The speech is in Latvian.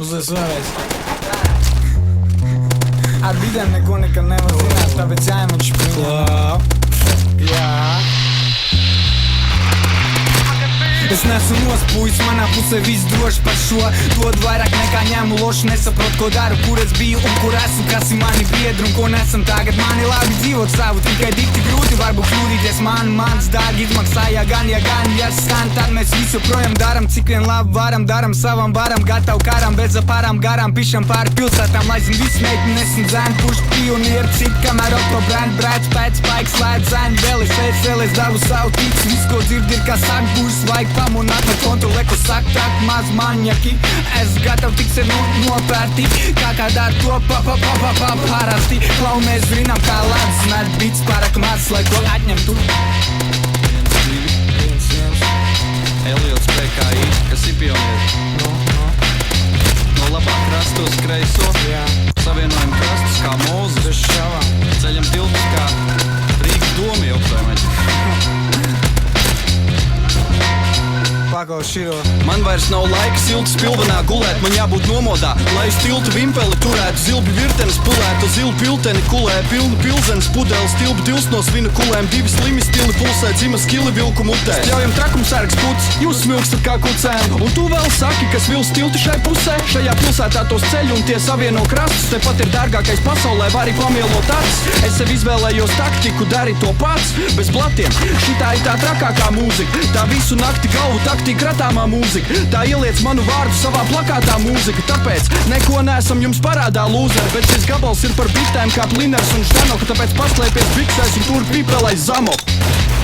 Uzlies vēlreiz. Ar bidēm neko nekad nevar zināt, tāpēc jāiemaņš priņā. Jā. Es nesu nospūjis, manā pusē viss droši par šo. Dod vairāk nekā ņemu lošu, nesaprot, ko daru, kur es biju un kur esmu, kas ir mani biedri un ko nesam tagad. Mani labi dzīvot savu, tikai dikti grūti varbūt kļūdīties. Mans dārgi izmaksāja gan, ja skan, tad mēs visu projām daram, cik vien labi varam, daram savam baram, gatavu karam, bez apārām garām, pišam pāri pilsētām, lai zin visu meitenes un zēni, puši pionieri, cik kamēr okto brand, brēc, pēc, spaiks, lēt, zēni, vēl es davu savu tiks, viss, ko dzird ir kā sāk, būs vajag pamunāt, ne kontrolē, ko saka tak maz maņaki. Es gatavu tik sev nopērti, kā kādā to parasti. Klaumies rinām kā ledus, met bits pārāk maz, lai ko atņemtu. 1-2 Eliots PKI, kas ir pionieri. No labā krasta uz kreiso, savienojam krastus kā mūzus, ceļam tiltus kā Rīgas doma joprojām. Pako širo. Man vairs nav laika siltas pilvenā gulēt, man jābūt nomodā, lai uz tiltu vimpeli turētu, zilbi virtenes pulētu, zilu pilteni kulē, pilnu pilzenes pudeles, tilbu dils no svinu kulēm, divi slimi stili pulsē, dzima skili vilku mutē. Stļaujam trakumsargs puts, jūs smilkstat kā kucēm, un tu vēl saki, kas vils tilti šai pusē, šajā pilsētā tos ceļu un tie savieno krastus, tepat ir dārgākais pasaulē, vari pamielot acis. Es sev izvēlējos taktiku, dari to pats, bez blatiem, šitā ir tā trakākā mūzika, tā visu nakti galvu taktika ratāmā mūzika, tā ieliec manu vārdu savā plakātā mūzika, tāpēc neko neesam jums parādā lūzeri, bet šis gabals ir par bitēm kā Pliners un Ždanoka, tāpēc paslēpies biksēs un tur pipelais Zamok.